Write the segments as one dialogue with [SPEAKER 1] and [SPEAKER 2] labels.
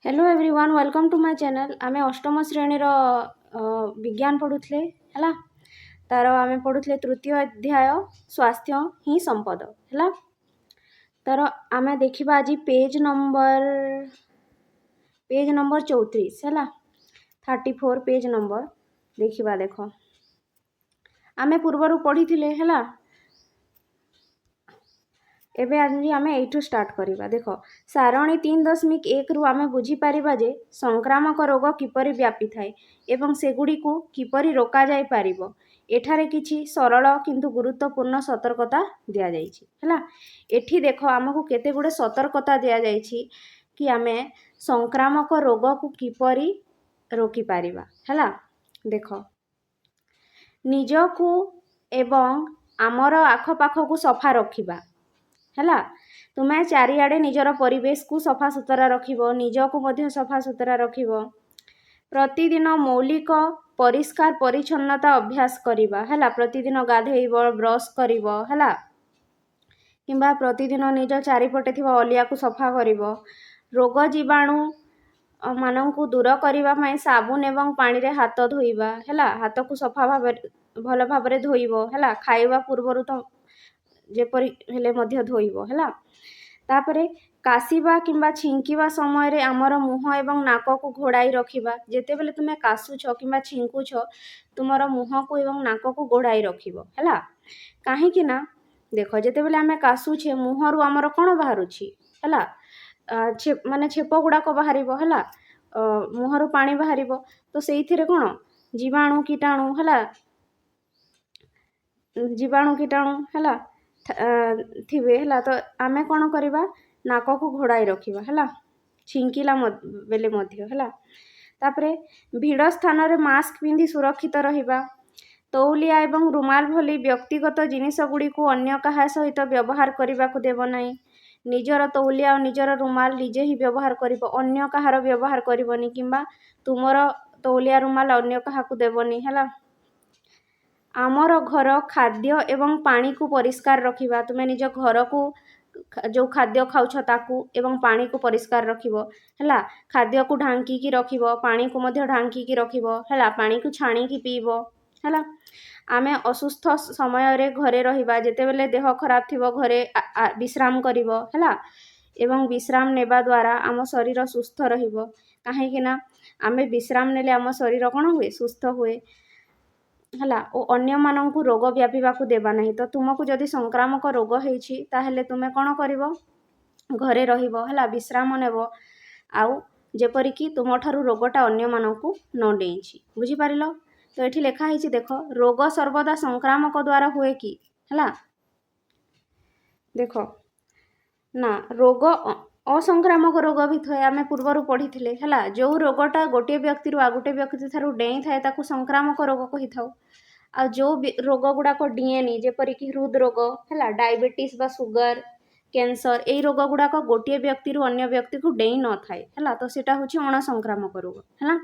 [SPEAKER 1] Hello everyone welcome to my channel. आमे अष्टम श्रेणी रो विज्ञान पढ़ुଥିଲେ हला तार आमे पढ़ुଥିଲେ तृतीय अध्याय स्वास्थ्य ही संपद हला। तार आमे देखिबा आज पेज नंबर 34 हला 34 पेज नंबर देखिबा। देखो आमे पूर्वरु पढ़िଥିଲେ हला। एबे आज आमे एठू स्टार्ट करिबा। देखो सारणी 3.1 रु आमे बुझी पारिबा जे संक्रामक रोग किपरि व्यापी थाए एवं सेगुडी को किपरि रोका जाय पारिबो। एठारे किछि सरल किंतु गुरुत्वपूर्ण सतर्कता दिया जायछि हला। एठी देखो आमको केते गुडे सतर्कता दिया जायछि कि आमे संक्रामक रोग को किपरि रोकी पारिबा हला। देखो निजको एवं आमर आखपाख को सफा रखिबा हला। तुमे चारिआडे निजर परिवेश को सफा सुतरा रखिबो, निजको मध्य सफा सुतरा रखिबो। प्रतिदिन मौलिक परिष्कार परिच्छन्नता अभ्यास करिबा हला। प्रतिदिन गाधेइबो, ब्रश करिबो हला, किंबा प्रतिदिन निज चारिपटे थिबा अलिया को सफा करिबो। रोग जीवाणु मानंकु दूर करिबा पई साबुन एवं पानी रे हाथ धोइबा हला। हाथ को सफा भाबे भल भाबरे धोइबो हला। खाइबा पूर्वरु तो जेपरि हेले मध्य धोइबो हला। तापरे कासिबा किंबा छिंकिबा समय रे हमर मुह एवं नाक को घोड़ाई रखिबा। जेते बेले तुमे कासुछ किंबा छिंकुछ तुमर मुह को एवं नाक को घोड़ाई रखिबो हला। काहे कि ना देखो जेते बेले हमें कासुछे मुहरु हमर कोन बाहरुछि हला। माने छेप गुडा को बाहरिबो हला। मुहरु पानी बाहरिबो तो सेइथिरे कोन जीवाणु कीटाणु हला, जीवाणु कीटाणु हला थिबे हला। तो आमे कोन करिबा नाक को घोड़ाई रखिबा हला, छिंकिला बेले मध्य हला। तापरे भीड़ स्थान रे मास्क पिंधि सुरक्षित रहिबा। तौलिया एवं रुमाल भली व्यक्तिगत जिनिस गुडी को अन्य कहा सहित व्यवहार करिबा को देबो नाही। निजर तौलिया और निजर रुमाल निजे ही व्यवहार करिबो, अन्य कहार व्यवहार करिबोनी किंबा तुमर तौलिया रुमाल अन्य कहा को देबोनी हला। आमर घर खाद्य एवं पानी को परिष्कार रखिबा। तुमे निज घर को जो खाद्य खाउछ ताकू एवं पानी को परिष्कार रखिबो हला। खाद्य को ढांकी की रखिबो, पानी को मध्य ढांकी की रखिबो हला। पानी को छाणी की पीबो हला। आमे असुस्थ समय रे घरे रहिबा। जेते बेले देह खराब थिबो घरे विश्राम करिबो हला। एवं विश्राम नेबा द्वारा आम शरीर सुस्थ रहिबो। काहे कि ना आमे विश्राम नेले आम शरीर कोन हुए सुस्थ हुए हला। ओ अन्य मानंकु रोग व्यापीबा को देबा नाही। तो तुमको जदि संक्रामक रोग हेछि ताहेले तुमे कोन करिवो घरे रहिबो हला, विश्राम नेबो। आउ जेपरि कि तुमठारु रोगटा अन्य मानंकु न डेइछि। बुझी पारिलो। तो एठी लेखा हेछि देखो रोग सर्वदा संक्रामक द्वारा हुए कि हला। देखो ना रोग असंक्रामक रोग भी थाए आमे पूर्वरु पढ़िथिले हला। जो रोगटा गोटे व्यक्ति रु आ गोटे व्यक्ति थारु डेई थाए ताकू संक्रामक रोग कहि थाउ। आ जो रोग गुडा को डीएनए जेपरि कि हृद रोग हला, डायबिटीज बा सुगर, कैंसर एई रोग गुडा को गोटे व्यक्ति रु अन्य व्यक्ति को डेई न थाए हला। तो सेटा होछि अणसंक्रामक रोग हला।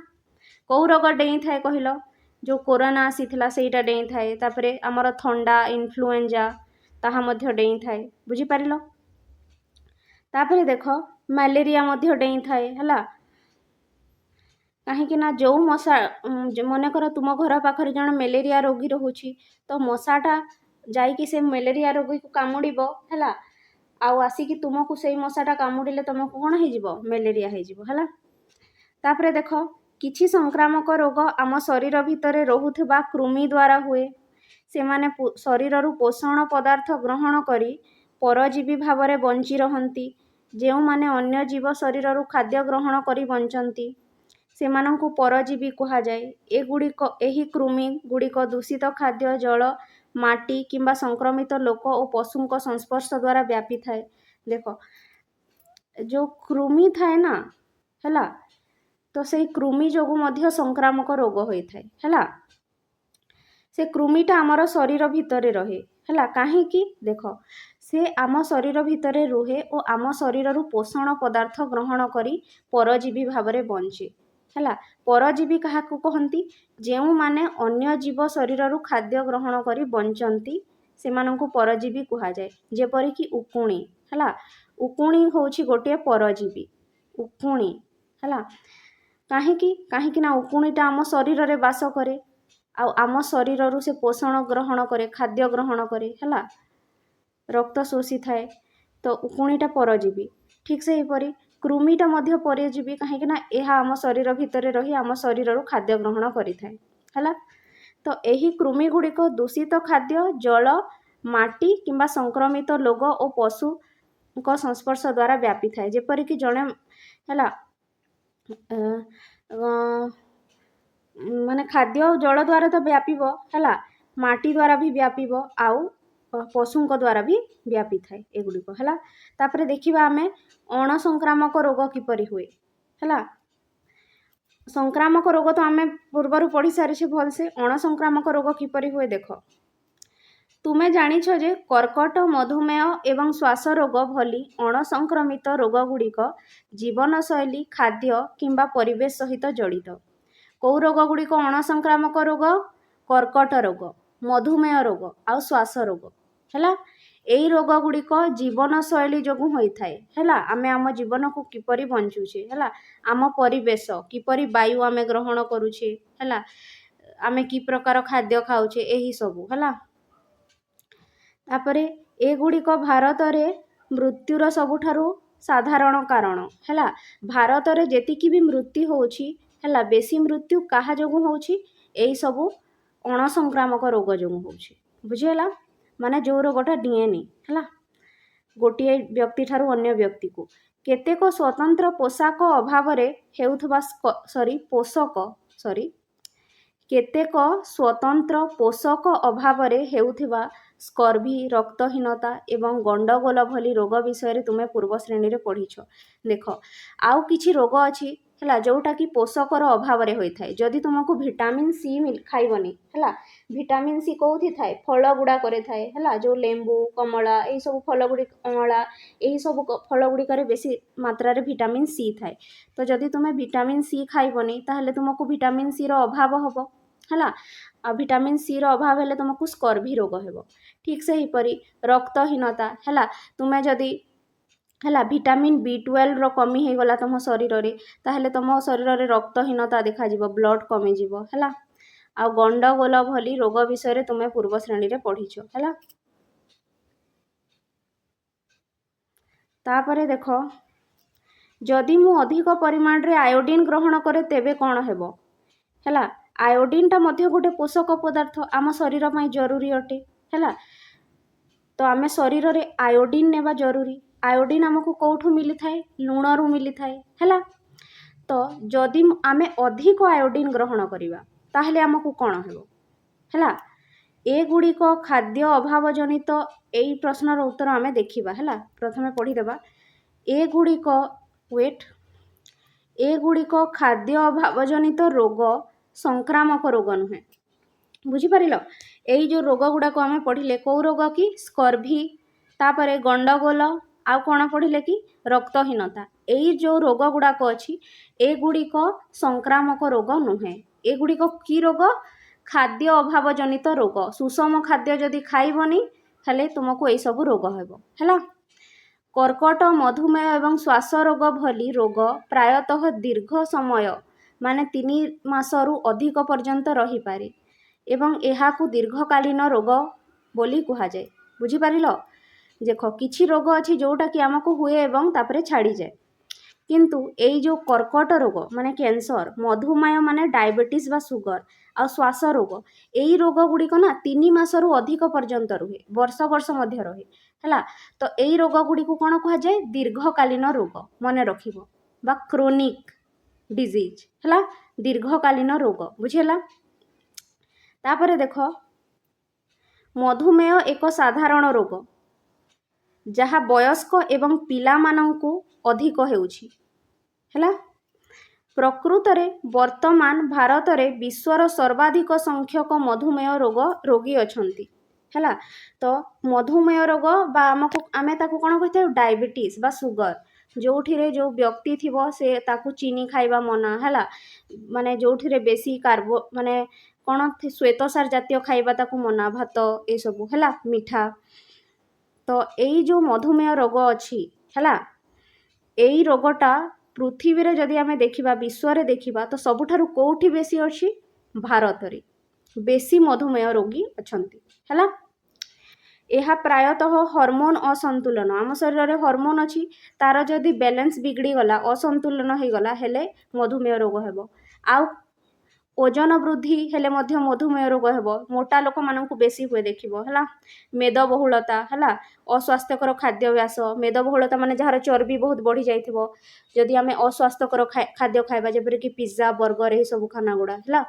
[SPEAKER 1] को रोग डेई थाए कहिलो जो कोरोना आसीथिला सेटा डेई थाए। तापरे हमर थंडा इन्फ्लुएंजा ताहा मध्य डेई थाए। बुझी पारिलो। तापरे देखो मलेरिया मध्य डेई थाए हला। काहे कि ना जो मशा मन कर तुम घर पाखरे जण मलेरिया रोगी रहुछि तो मशाटा जाइकी से मलेरिया रोगी को कामुड़िबो हला। आउ आसिकी तुमको सेई मशाटा कामुड़िले तुमको कोन हे जिवो मलेरिया हे जिवो हला। तापरे देखो किछि संक्रामक रोग आम शरीर भितरे रहुथबा कृमि द्वारा हुए। से माने शरीर रु पोषण पदार्थ ग्रहण करी परजीवी भावरे बंची रहंती। जेउ माने अन्य जीव शरीर रु खाद्य ग्रहण करी बंचंती सेमानंकु परजीवी कहा जाए। एही कृमि गुड़िक दूषित खाद्य जल माटी किंबा संक्रमित लोक और पशुंक संस्पर्श द्वारा व्यापी थाए। देखो जो कृमि थाए ना हला, तो से कृमि जोगु मध्य संक्रामक रोग होई थाए हला। से कृमिटा आमर शरीर भितरे रहे हला। काहे कि देखो से आम शरीर भितरे रुहे और आम शरीर रु पोषण पदार्थ ग्रहण करी परजीवी भावरे बंचे हला। परजीवी काहाकू कहंती जेउ माने अन्य जीव शरीर रु खाद्य ग्रहण करी बंचंती सेमानंकु परजीवी कुहा जाए। जेपरि कि उकुणी हला। उकुणी होछि गोटे परजीवी उकुणी ହେଲା। କାହିଁକି ନା ଉକୁଣିଟା ଆମ ଶରୀରରେ ବାସ କରେ ଆଉ ଆମ ଶରୀରରୁ ସେ ପୋଷଣ ଗ୍ରହଣ କରେ, ଖାଦ୍ୟ ଗ୍ରହଣ କରେ, ହେଲା, ରକ୍ତ ଶୋଷିଥାଏ। ତ ଉକୁଣିଟା ପରଜୀବୀ। ଠିକ୍ ସେହିପରି କୃମିଟା ମଧ୍ୟ ପରଜୀବୀ, କାହିଁକି ନା ଏହା ଆମ ଶରୀର ଭିତରେ ରହି ଆମ ଶରୀରରୁ ଖାଦ୍ୟ ଗ୍ରହଣ କରିଥାଏ, ହେଲା। ତ ଏହି କୃମି ଗୁଡ଼ିକ ଦୂଷିତ ଖାଦ୍ୟ, ଜଳ, ମାଟି କିମ୍ବା ସଂକ୍ରମିତ ରୋଗ ଓ ପଶୁଙ୍କ ସଂସ୍ପର୍ଶ ଦ୍ୱାରା ବ୍ୟାପିଥାଏ। ଯେପରିକି ଜଣେ ହେଲା ମାନେ ଖାଦ୍ୟ ଆଉ ଜଳ ଦ୍ୱାରା ତ ବ୍ୟାପିବ, ହେଲା, ମାଟି ଦ୍ୱାରା ବି ବ୍ୟାପିବ ଆଉ ପଶୁଙ୍କ ଦ୍ୱାରା ବି ବ୍ୟାପିଥାଏ ଏଗୁଡ଼ିକ, ହେଲା। ତାପରେ ଦେଖିବା ଆମେ ଅଣସଂକ୍ରାମକ ରୋଗ କିପରି ହୁଏ, ହେଲା। ସଂକ୍ରାମକ ରୋଗ ତ ଆମେ ପୂର୍ବରୁ ପଢ଼ି ସାରିଛେ ଭଲସେ। ଅଣସଂକ୍ରାମକ ରୋଗ କିପରି ହୁଏ ଦେଖ। ତୁମେ ଜାଣିଛ ଯେ କର୍କଟ, ମଧୁମେହ ଏବଂ ଶ୍ୱାସ ରୋଗ ଭଳି ଅଣସଂକ୍ରମିତ ରୋଗଗୁଡ଼ିକ ଜୀବନଶୈଳୀ, ଖାଦ୍ୟ କିମ୍ବା ପରିବେଶ ସହିତ ଜଡ଼ିତ। କେଉଁ ରୋଗ ଗୁଡ଼ିକ ଅଣସଂକ୍ରାମକ ରୋଗ? କର୍କଟ ରୋଗ, ମଧୁମେହ ରୋଗ ଆଉ ଶ୍ୱାସ ରୋଗ, ହେଲା। ଏଇ ରୋଗ ଗୁଡ଼ିକ ଜୀବନଶୈଳୀ ଯୋଗୁଁ ହୋଇଥାଏ, ହେଲା। ଆମେ ଆମ ଜୀବନକୁ କିପରି ବଞ୍ଚୁଛେ, ହେଲା, ଆମ ପରିବେଶ କିପରି ବାୟୁ ଆମେ ଗ୍ରହଣ କରୁଛେ, ହେଲା, ଆମେ କି ପ୍ରକାର ଖାଦ୍ୟ ଖାଉଛେ, ଏହି ସବୁ, ହେଲା। ତାପରେ ଏଗୁଡ଼ିକ ଭାରତରେ ମୃତ୍ୟୁର ସବୁଠାରୁ ସାଧାରଣ କାରଣ, ହେଲା। ଭାରତରେ ଯେତିକି ବି ମୃତ୍ୟୁ ହେଉଛି, ହେଲା, ବେଶୀ ମୃତ୍ୟୁ କାହା ଯୋଗୁଁ ହେଉଛି? ଏଇସବୁ ଅଣସଂକ୍ରାମକ ରୋଗ ଯୋଗୁଁ ହେଉଛି, ବୁଝିହେଲା। ମାନେ ଯେଉଁ ରୋଗଟା ଡିଏନ୍ଏ, ହେଲା, ଗୋଟିଏ ବ୍ୟକ୍ତି ଠାରୁ ଅନ୍ୟ ବ୍ୟକ୍ତିକୁ। କେତେକ ସ୍ୱତନ୍ତ୍ର ପୋଷକ ଅଭାବରେ ହେଉଥିବା ସ୍କର୍ଭି, ରକ୍ତହୀନତା ଏବଂ ଗଣ୍ଡଗୋଳ ଭଳି ରୋଗ ବିଷୟରେ ତୁମେ ପୂର୍ବ ଶ୍ରେଣୀରେ ପଢ଼ିଛ। ଦେଖ, ଆଉ କିଛି ରୋଗ ଅଛି, ହେଲା, ଯେଉଁଟାକି ପୋଷକର ଅଭାବରେ ହୋଇଥାଏ। ଯଦି ତୁମକୁ ଭିଟାମିନ୍ ସି ଖାଇବନି, ହେଲା, ଭିଟାମିନ୍ ସି କେଉଁଠି ଥାଏ? ଫଳ ଗୁଡ଼ାକରେ ଥାଏ, ହେଲା। ଯେଉଁ ଲେମ୍ବୁ, କମଳା, ଏହିସବୁ କମଳା, ଏହିସବୁ ଫଳ ଗୁଡ଼ିକରେ ବେଶୀ ମାତ୍ରାରେ ଭିଟାମିନ୍ ସି ଥାଏ। ତ ଯଦି ତୁମେ ଭିଟାମିନ୍ ସି ଖାଇବନି ତାହେଲେ ତୁମକୁ ଭିଟାମିନ୍ ସିର ଅଭାବ ହେବ, ହେଲା। ଆଉ ଭିଟାମିନ୍ ସିର ଅଭାବ ହେଲେ ତୁମକୁ ସ୍କର୍ଭି ରୋଗ ହେବ। ଠିକ୍ ସେହିପରି ରକ୍ତହୀନତା, ହେଲା, ତୁମେ ଯଦି, ହେଲା, ଭିଟାମିନ୍ B12ର କମି ହେଇଗଲା ତୁମ ଶରୀରରେ, ତାହେଲେ ତୁମ ଶରୀରରେ ରକ୍ତହୀନତା ଦେଖାଯିବ, ବ୍ଲଡ଼ କମିଯିବ, ହେଲା। ଆଉ ଗଣ୍ଡଗୋଳ ଭଳି ରୋଗ ବିଷୟରେ ତୁମେ ପୂର୍ବ ଶ୍ରେଣୀରେ ପଢ଼ିଛ, ହେଲା। ତାପରେ ଦେଖ, ଯଦି ମୁଁ ଅଧିକ ପରିମାଣରେ ଆୟୋଡିନ୍ ଗ୍ରହଣ କରେ ତେବେ କ'ଣ ହେବ, ହେଲା। ଆୟୋଡିନ୍ଟା ମଧ୍ୟ ଗୋଟେ ପୋଷକ ପଦାର୍ଥ, ଆମ ଶରୀର ପାଇଁ ଜରୁରୀ ଅଟେ, ହେଲା। ତ ଆମେ ଶରୀରରେ ଆୟୋଡିନ୍ ନେବା ଜରୁରୀ। ଆୟୋଡିନ୍ ଆମକୁ କେଉଁଠୁ ମିଳିଥାଏ? ଲୁଣରୁ ମିଳିଥାଏ, ହେଲା। ତ ଯଦି ଆମେ ଅଧିକ ଆୟୋଡିନ୍ ଗ୍ରହଣ କରିବା ତାହେଲେ ଆମକୁ କ'ଣ ହେବ, ହେଲା। ଏଗୁଡ଼ିକ ଖାଦ୍ୟ ଅଭାବ ଜନିତ। ଏଇ ପ୍ରଶ୍ନର ଉତ୍ତର ଆମେ ଦେଖିବା, ହେଲା। ପ୍ରଥମେ ପଢ଼ିଦେବା। ଏଗୁଡ଼ିକ ଖାଦ୍ୟ ଅଭାବ ଜନିତ ରୋଗ, ସଂକ୍ରାମକ ରୋଗ ନୁହେଁ। ବୁଝିପାରିଲ? ଏଇ ଯେଉଁ ରୋଗ ଗୁଡ଼ାକ ଆମେ ପଢ଼ିଲେ, କେଉଁ ରୋଗ କି? ସ୍କର୍ଭି, ତାପରେ ଗଣ୍ଡଗୋଳ, ଆଉ କ'ଣ ପଢ଼ିଲେ କି? ରକ୍ତହୀନତା। ଏଇ ଯେଉଁ ରୋଗ ଗୁଡ଼ାକ ଅଛି ଏଗୁଡ଼ିକ ସଂକ୍ରାମକ ରୋଗ ନୁହେଁ। ଏଗୁଡ଼ିକ କି ରୋଗ? ଖାଦ୍ୟ ଅଭାବ ଜନିତ ରୋଗ। ସୁଷମ ଖାଦ୍ୟ ଯଦି ଖାଇବନି ତାହେଲେ ତୁମକୁ ଏଇସବୁ ରୋଗ ହେବ, ହେଲା। କର୍କଟ, ମଧୁମେହ ଏବଂ ଶ୍ୱାସ ରୋଗ ଭଳି ରୋଗ ପ୍ରାୟତଃ ଦୀର୍ଘ ସମୟ, ମାନେ 3 ମାସରୁ ଅଧିକ ପର୍ଯ୍ୟନ୍ତ ରହିପାରେ ଏବଂ ଏହାକୁ ଦୀର୍ଘକାଳୀନ ରୋଗ ବୋଲି କୁହାଯାଏ। ବୁଝିପାରିଲ? ଦେଖ, କିଛି ରୋଗ ଅଛି ଯେଉଁଟାକି ଆମକୁ ହୁଏ ଏବଂ ତାପରେ ଛାଡ଼ିଯାଏ। କିନ୍ତୁ ଏଇ ଯେଉଁ କର୍କଟ ରୋଗ ମାନେ କ୍ୟାନ୍ସର, ମଧୁମେହ ମାନେ ଡାଇବେଟିସ୍ ବା ସୁଗର, ଆଉ ଶ୍ୱାସ ରୋଗ, ଏଇ ରୋଗ ଗୁଡ଼ିକ ନା 3 ମାସରୁ ଅଧିକ ପର୍ଯ୍ୟନ୍ତ ରୁହେ, ବର୍ଷ ମଧ୍ୟ ରହେ, ହେଲା। ତ ଏଇ ରୋଗ ଗୁଡ଼ିକୁ କ'ଣ କୁହାଯାଏ? ଦୀର୍ଘକାଳୀନ ରୋଗ, ମନେ ରଖିବ, ବା କ୍ରୋନିକ୍ ଡିଜିଜ୍, ହେଲା, ଦୀର୍ଘକାଳୀନ ରୋଗ, ବୁଝିହେଲା। ତାପରେ ଦେଖ, ମଧୁମେହ ଏକ ସାଧାରଣ ରୋଗ ଯାହା ବୟସ୍କ ଏବଂ ପିଲାମାନଙ୍କୁ ଅଧିକ ହେଉଛି, ହେଲା। ପ୍ରକୃତରେ ବର୍ତ୍ତମାନ ଭାରତରେ ବିଶ୍ୱର ସର୍ବାଧିକ ସଂଖ୍ୟକ ମଧୁମେହ ରୋଗୀ ଅଛନ୍ତି, ହେଲା। ତ ମଧୁମେହ ରୋଗ ବା ଆମେ ତାକୁ କ'ଣ କହିଥାଉ? ଡାଇବେଟିସ୍ ବା ସୁଗର। ଯେଉଁଥିରେ ଯେଉଁ ବ୍ୟକ୍ତି ଥିବ ସେ ତାକୁ ଚିନି ଖାଇବା ମନା, ହେଲା। ମାନେ ଯେଉଁଥିରେ ବେଶୀ ମାନେ କ'ଣ ଶ୍ୱେତସାର ଜାତୀୟ ଖାଇବା ତାକୁ ମନା, ଭାତ ଏସବୁ, ହେଲା, ମିଠା। ତ ଏଇ ଯେଉଁ ମଧୁମେହ ରୋଗ ଅଛି, ହେଲା, ଏଇ ରୋଗଟା पृथ्वी रे जदि आमे देखिबा विश्व रे देखिबा तो सबुठारु कोउठी बेसी अछि भारत रे बेसी मधुमेह रोगी अछंती हला। यह प्रायतः हॉर्मोन असंतुलन आम शरीर में हॉर्मोन अच्छी तार जदि बैलेंस बिगड़ी गला असंतुलन हो गला हेले मधुमेह रोग हेबो। आउ ओजन वृद्धि हेले मध्य मधुमेह रोग हेबो। मोटा लोक मानकु बेसी हुए देखिबो हला। मेदबहुलता हला अस्वास्थ्यकर खाद्याभ्यास मेदबहुलता माने जहार चर्बी बहुत बढ़ी जाइथिबो जदि आमे अस्वास्थ्यकर खाद्य खाइबा जेपरि कि पिज्जा बर्गर ए सब खाना गुड़ा हला।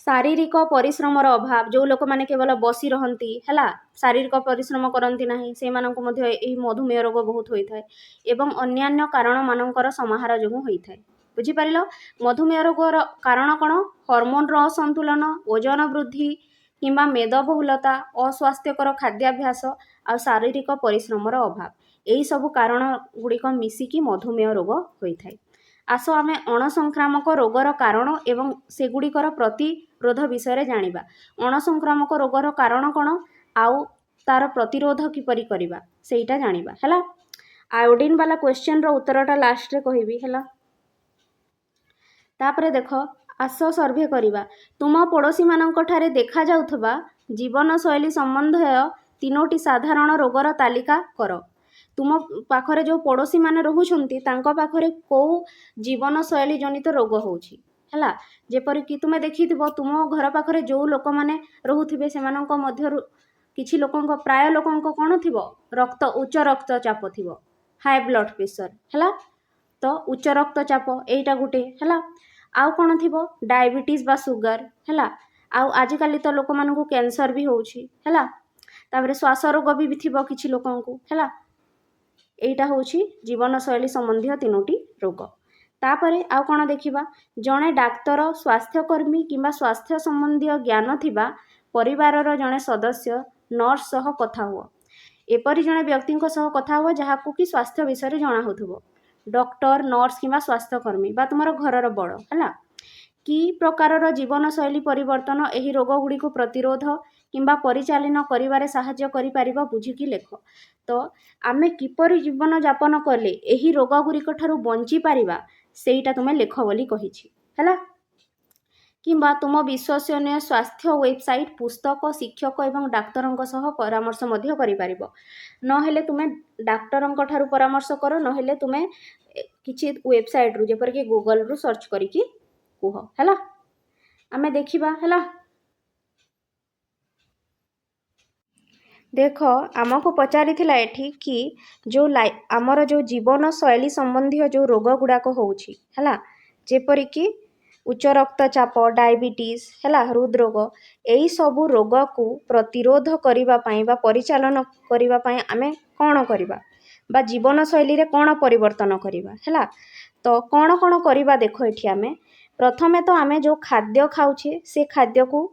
[SPEAKER 1] शारीरिक परिश्रमर अभाव जो लोक माने केवल बसी रहंती हला शारीरिक परिश्रम करंती नाही से मानकु मध्य एही मधुमेह रोग बहुत होई थाए एवं अन्यान्य कारण मानकर समाहार जोगु होई थाए। बुझी पारिलो मधुमेह रोगर कारण कोन हार्मोन रो असंतुलन ओजन वृद्धि किंबा मेदबहुलता अस्वास्थ्यकर खाद्याभ्यास आ शारीरिक परिश्रमर अभाव एही सब कारण गुड़िक मिसिकी मधुमेह रोग होई थाए। आस आमे अणसंक्रामक रोगर कारण एवं सेगुड़िकर प्रतिरोध विषय जानिबा। अणसंक्रामक रोगर कारण कोन आउ तार प्रतिरोध किपरि करिबा सेइटा जानिबा हला। आयोडीन वाला क्वेश्चन रो उत्तरटा लास्ट रे कहिबी हला। तापरे देखो आस सर्वे करिबा तुम पड़ोशी मानक ठारे देखा जाउथबा जीवन शैली संबंधी तीनोटी साधारण रोगर तालिका कर। तुम पाखरे जो पड़ोशी माने रहुछंती तांको पाखरे को जीवन शैली जनित रोग होउछि हला। जेपरि कि तुमे देखिथिबो तुम घर पाखरे जो लोक माने रहुथिबे सेमानक मध्यरु किछि लोकंक प्राय लोकंक कोन थिबो रक्त उच्च रक्तचाप थिबो हाई ब्लड प्रेशर हला। तो उच्च रक्तचाप एइटा गुटे हला। आउ कोन थिबो डायबिटीज बा सुगर हला। आउ आजिकाली तो लोक मानकु कैंसर भी होउछि हला। तापरे श्वास रोग भी थिबो किछि लोकंकु हला। एइटा होउछि जीवन शैली संबंधी तीनोटी रोग। तापरे आउ कोन देखिबा जणे डाक्तर स्वास्थ्यकर्मी किंबा स्वास्थ्य संबंधी ज्ञान थिबा परिवारर जणे सदस्य नर्स सह कथा हुआ। एपरि जणे व्यक्ति सह कथा हुआ जहाकु कि स्वास्थ्य विषय जना होथुबो डॉक्टर नर्स किंबा स्वास्थ्यकर्मी बा तुमर घरर बड़ हला। कि प्रकारर जीवन शैली परिवर्तन एही रोग गुड़ी को प्रतिरोध किंबा परिचालन करिवारे साहाय्य करि पारिबा बुझिकी लेख। तो आमे किपरि जीवन यापन कले एही रोग गुड़िक ठारू बंची पारिबा सेइटा तुमे लेख बोली कहिछि हला। किंबा तुम विश्वसनीय स्वास्थ्य वेबसाइट पुस्तक शिक्षक एवं डाक्तरंक सह परामर्श मध्य करि पारिबो। नहेले तुमे डाक्तरंक ठारू परामर्श करो नहेले तुमे किछि वेबसाइट रु जेपर कि गूगल रु सर्च करिकी कुह हला। आमे देखिबा हला। देख आमको पचारि थिला एठी कि जो आमर जो जीवन शैली संबंधी जो रोग गुड़ाक होउछि हला जेपरि कि उच्च रक्तचाप डायबिटीज हला हृदरोग एई सबु रोग को प्रतिरोध करिबा पई बा परिचालन करिबा पई आमे कोन करिबा बा जीवन शैली रे कोन परिवर्तन करिबा हला। तो कोन कोन करिबा देखो एठी आमे प्रथमे तो आमे जो खाद्य खाउछे से खाद्य को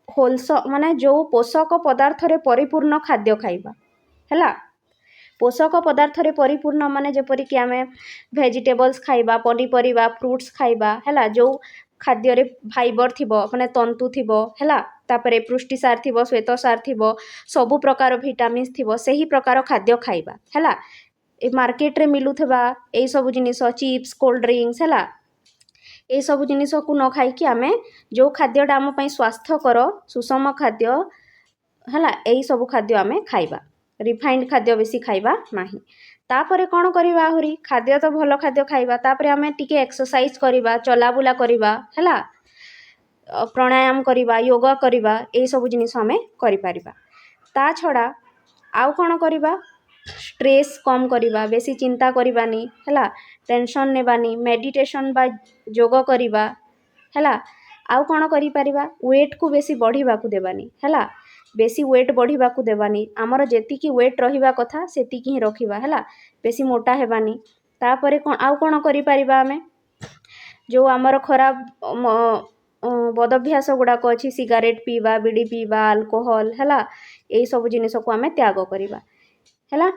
[SPEAKER 1] होलस माने जो पोषक पदार्थ रे परिपूर्ण खाद्य खाइबा हला। पोषक पदार्थ रे परिपूर्ण माने जेपरि कि आमे वेजिटेबल्स खाइबा पनीपरिबा फ्रूट्स खाइबा हला। जो खाद्य रे फाइबर थिबो माने तंतु थिबो हला। तापरे पुष्टिसार थिबो श्वेतसार थिबो सबु प्रकार विटामिन्स थिबो सेही प्रकार खाद्य खाइबा हला। ए मार्केट रे मिलुथबा एई सब जिनिस चिप्स कोल्ड ड्रिंक्स हला ए सब जिनिस को न खाई कि आमे जो खाद्यटा आम पई स्वास्थ्यकर सुषम खाद्य हला एई सब खाद्य आमे खाइबा रिफाइंड खाद्य बेसी खाइबा नाही। तापरे कोन करिबा आहुरी खाद्य तो भलो खाद्य खाइबा तापरे आमे टिके एक्सरसाइज करिबा चलाबुला करिबा हला प्राणायाम करिबा योगा करिबा एई सब जिनिस आमे करि पारिबा। ता छडा आउ कोन करिबा स्ट्रेस कम करिबा बेसी चिंता करिबानी हला टेंशन नेबानी मेडिटेशन बा योग करिबा हला। आउ कोन करि पारिबा वेट को बेसी बढ़िबा को देबानी हला बेसी वेट बढ़िबा को देबानी हमर जेति की वेट रहिबा कथा सेति की रखिबा हला बेसी मोटा हेबानी। तापरे कोन आउ कोन करि पारिबा आमे जो हमर खराब बदभ्यास गुड़ाक अच्छी सिगारेट पीवा बीड़ी पीवा अल्कोहल हला एई सब जिनिस को आमे त्याग करिबा हला।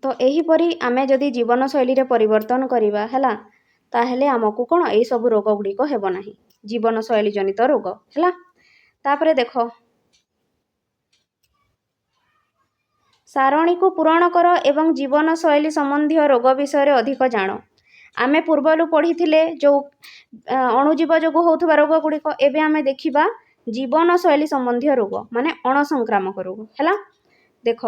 [SPEAKER 1] तो एही परी आमे जदि जीवन शैली रे परिवर्तन करिबा हला ताहेले हमकु कोन एई सब रोग गुड़िक हेबो नाही जीवन शैली जनित रोग हला। तापरे देखो सारणी को पूरण कर एवं जीवनशैली संबंधी रोग विषय अधिक जान। आमे पूर्वरु पढ़ी जो अणुजीव जो होता रोग गुड़िक एवं आम देखा जीवनशैली संबंधी रोग माने अणसंक्रामक रोग है। देख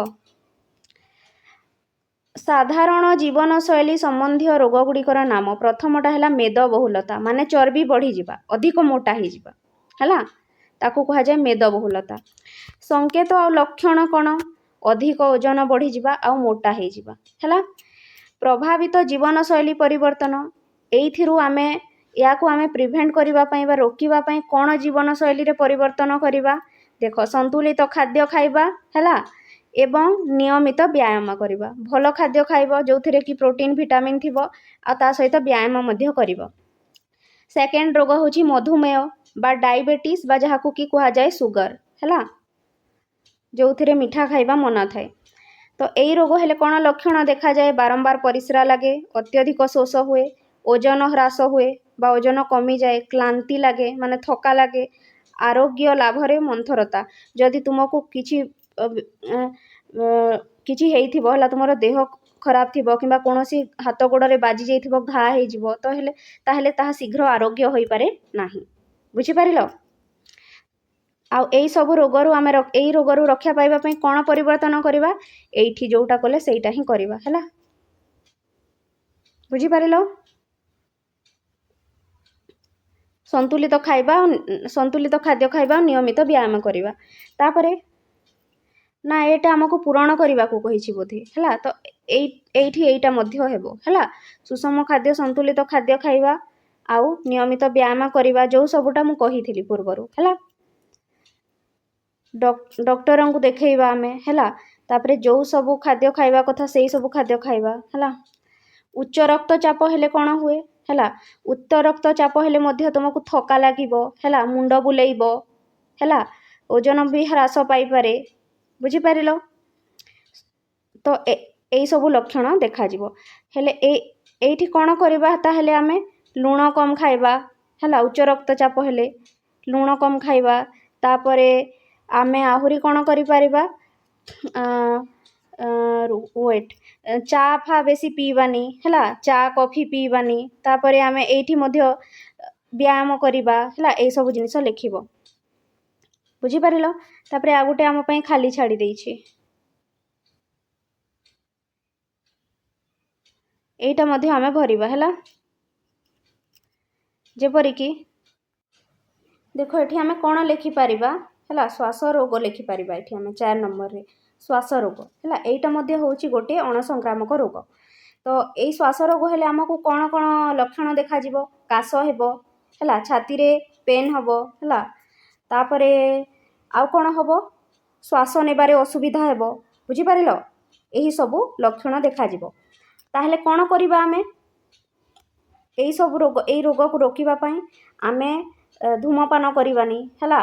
[SPEAKER 1] साधारण जीवनशैली संबंधी रोग गुड़िकर नाम प्रथमटा है मेदबहुलता माने चर्बी बढ़ी जावा अधिक मोटा हो है ताकू कह जाए मेदबहुलता। संकेत और लक्षण कौन अधिक ओजन बढ़ी जावा आ मोटा हो है। प्रभावित जीवनशैली परिवर्तन एइथिरु आमे याकू आमे प्रिभेंट करने रोकवाई कौन जीवनशैली परिवर्तन करवा। देख संतुलित खाद्य खाइबा है एवं नियमित व्यायाम करवा भल खाद्य खाइब जो थे कि प्रोटीन विटामिन थी आ सहित व्यायाम कर। सेकेंड रोग हूँ मधुमेह बा डायबिटीज बा जहाँ को कि कह जाए सुगर है जो थे मीठा खाइबा मना थाए। तो यही रोग हेले कौन लक्षण देखा जाए बारंबार परिस्रा लगे अत्यधिक शोष हुए ओजन ह्रास हुए बा ओजन कमी जाए क्लांति लगे माने थका लगे आरोग्य लाभरे मंथरता जदि तुमको किछि किछि हेइथिबो हला तुमरो देह खराब थिबो किंबा कोनोसी हाथ गोड़े बाजी जाइथिबो घा हेइजिबो तो हेले ताहेले ताहा शीघ्र आरोग्य होई पारे नाही। बुझी पारिलो। आउ एई सब रोगरु आमे एई रोगरु रक्षा पाइबा पई कोन परिवर्तन करबा एइठी जोटा कले सेइटा ही करबा हैला। बुझी पारिलो। संतुलित खाइबा संतुलित खाद्य खाइबा नियमित व्यायाम करबा तापरे ना एटा हमको पूरण करबा को कहिछि बोधे हैला। तो एइठी एइटा मध्य हेबो हैला। सुषम खाद्य संतुलित खाद्य खाइबा आउ नियमित व्यायाम करबा जो सबटा मु कहिथिली पूर्वरु हैला। डॉक्टर को देखैबा आमे हैला तापरे जो सब खाद्य खाइबा कथा सेई सब खाद्य खाइबा हैला। उच्च रक्तचाप हेले कौन हुए हैला उच्च रक्तचाप हेले मध्य तुमको थका लागिबो हैला मुंड बुलेइबो हैला ओजन भी ह्रास पाई पारे। बुझी पारिलो। तो एई सब लक्षण देखा जिवो हेले एइठी कौन करबा ताहेले आमे लूण कम खाइबा हैला उच्च रक्तचाप हेले लूण कम खाइबा तापरे आमे आहुरी कौन करि पारिबा वेट चा फा बेसी पीबानी हैला चा कॉफी पीबानी तापरे आमे एइठी मध्य व्यायाम करबा हैला एई सब जिनिस लिखिबो। बुझी पारिलो। तापरे आ गुटे आम पई खाली छाड़ी देइछि एइटा मध्य आमे भरिबा हैला। जेपरि कि देखो एठी आमे कोन लिखि पारिबा हैला श्वास रोग लिखि पारिबा एठी आमे 4 नंबर रे श्वास रोग हैला एइटा मध्य होउछि गोटे अणसंक्रामक रोग। तो एई श्वास रोग हेले हमकु कोन कोन लक्षण देखा जिवो काश हेबो हैला छाती रे पेन हबो हैला तापरे आउ कोन हबो श्वास नेबारे असुविधा हेबो। बुझी पारिलो। एही सब लक्षण देखा जिवो ताहले कोन करिबा आमे एई सब रोग एई रोग को रोकिबा पई आमे धूमपान करिबानी हैला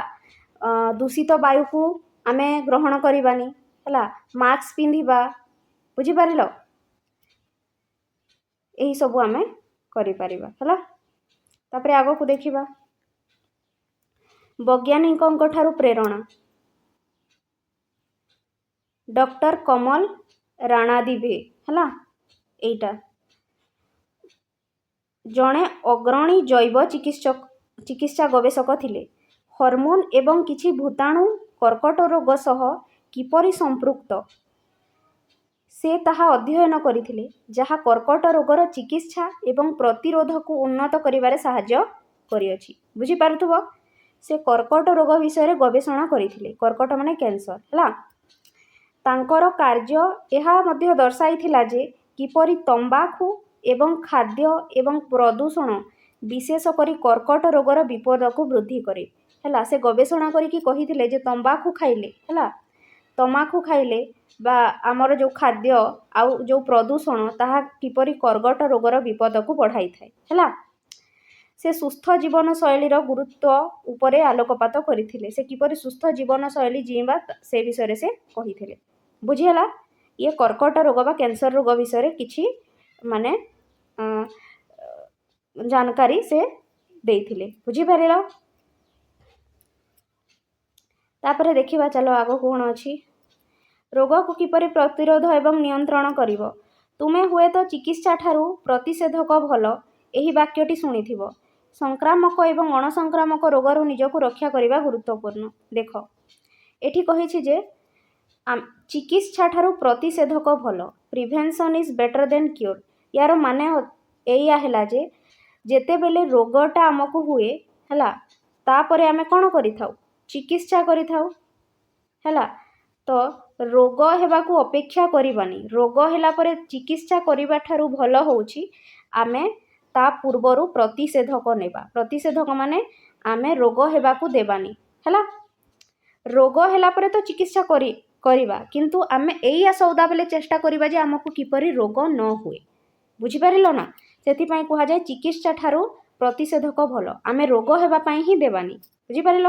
[SPEAKER 1] दूषित वायु को आमे ग्रहण करिबानी हैला मास्क पिंधिबा। बुझी पारिलो। एही सब आमे करि पारिबा हैला। तापरे आगो को देखिबा वैज्ञानिकों ठारू प्रेरणा डॉक्टर कमल राणादिभे हैला एइटा जड़े अग्रणी जैव चिकित्सा गवेषक थिले हॉर्मोन एवं किछि भूताणु कर्कट रोग सह किपरि संपृक्त से ताहा अध्ययन करिथिले जहा कर्कट रोगर चिकित्सा एवं प्रतिरोध को उन्नत करिबारे सहाय्य करियछि। बुझी पारुथबो। से कर्कट रोग विषय गवेषणा करिथिले कर्कट माने कैंसर हैला तांकर कार्य एहा मध्य दर्शाइथिला जे किपरि तंबाकू एवं खाद्य एवं प्रदूषण विशेष करी कर्कट रोगर विपद को वृद्धि करे हैला। से गवेषणा करिकि कहिथिले जे तंबाकू खाइले हैला तंबाकू खाइले बा आमर जो खाद्य आउ जो प्रदूषण ताहा किपरि कर्कट रोगर विपद को बढ़ाई थाए हैला। से सुस्थ जीवन शैलीर गुरुत्व उपरे आलोकपात करिथिले से किपरि सुस्थ जीवन शैली जीवा से विषय से कहिथिले। बुझिहला। ये कर्कट रोग बा कैंसर रोग विषय किछि माने जानकारी से देइथिले। बुझी पारिलो। तापरे देखिबा चलो आगो कोन अछि ରୋଗକୁ କିପରି ପ୍ରତିରୋଧ ଏବଂ ନିୟନ୍ତ୍ରଣ କରିବ। ତୁମେ ହୁଏତ ଚିକିତ୍ସା ଠାରୁ ପ୍ରତିଷେଧକ ଭଲ ଏହି ବାକ୍ୟଟି ଶୁଣିଥିବ। ସଂକ୍ରାମକ ଏବଂ ଅଣସଂକ୍ରାମକ ରୋଗରୁ ନିଜକୁ ରକ୍ଷା କରିବା ଗୁରୁତ୍ୱପୂର୍ଣ୍ଣ। ଦେଖ ଏଠି କହିଛି ଯେ ଚିକିତ୍ସା ଠାରୁ ପ୍ରତିଷେଧକ ଭଲ। Prevention is better then cure. ୟାର ମାନେ ଏଇଆ ହେଲା ଯେ ଯେତେବେଳେ ରୋଗଟା ଆମକୁ ହୁଏ ହେଲା, ତାପରେ ଆମେ କ'ଣ କରିଥାଉ? ଚିକିତ୍ସା କରିଥାଉ ହେଲା। ତ ରୋଗ ହେବାକୁ ଅପେକ୍ଷା କରିବାନି। ରୋଗ ହେଲା ପରେ ଚିକିତ୍ସା କରିବା ଠାରୁ ଭଲ ହେଉଛି ଆମେ ତା ପୂର୍ବରୁ ପ୍ରତିଷେଧକ ନେବା। ପ୍ରତିଷେଧକ ମାନେ ଆମେ ରୋଗ ହେବାକୁ ଦେବାନି ହେଲା। ରୋଗ ହେଲା ପରେ ତ ଚିକିତ୍ସା କରିବା, କିନ୍ତୁ ଆମେ ଏଇଆ ସଦାବେଳେ ଚେଷ୍ଟା କରିବା ଯେ ଆମକୁ କିପରି ରୋଗ ନ ହୁଏ। ବୁଝିପାରିଲ ନା? ସେଥିପାଇଁ କୁହାଯାଏ ଚିକିତ୍ସା ଠାରୁ ପ୍ରତିଷେଧକ ଭଲ। ଆମେ ରୋଗ ହେବା ପାଇଁ ହିଁ ଦେବାନି। ବୁଝିପାରିଲ?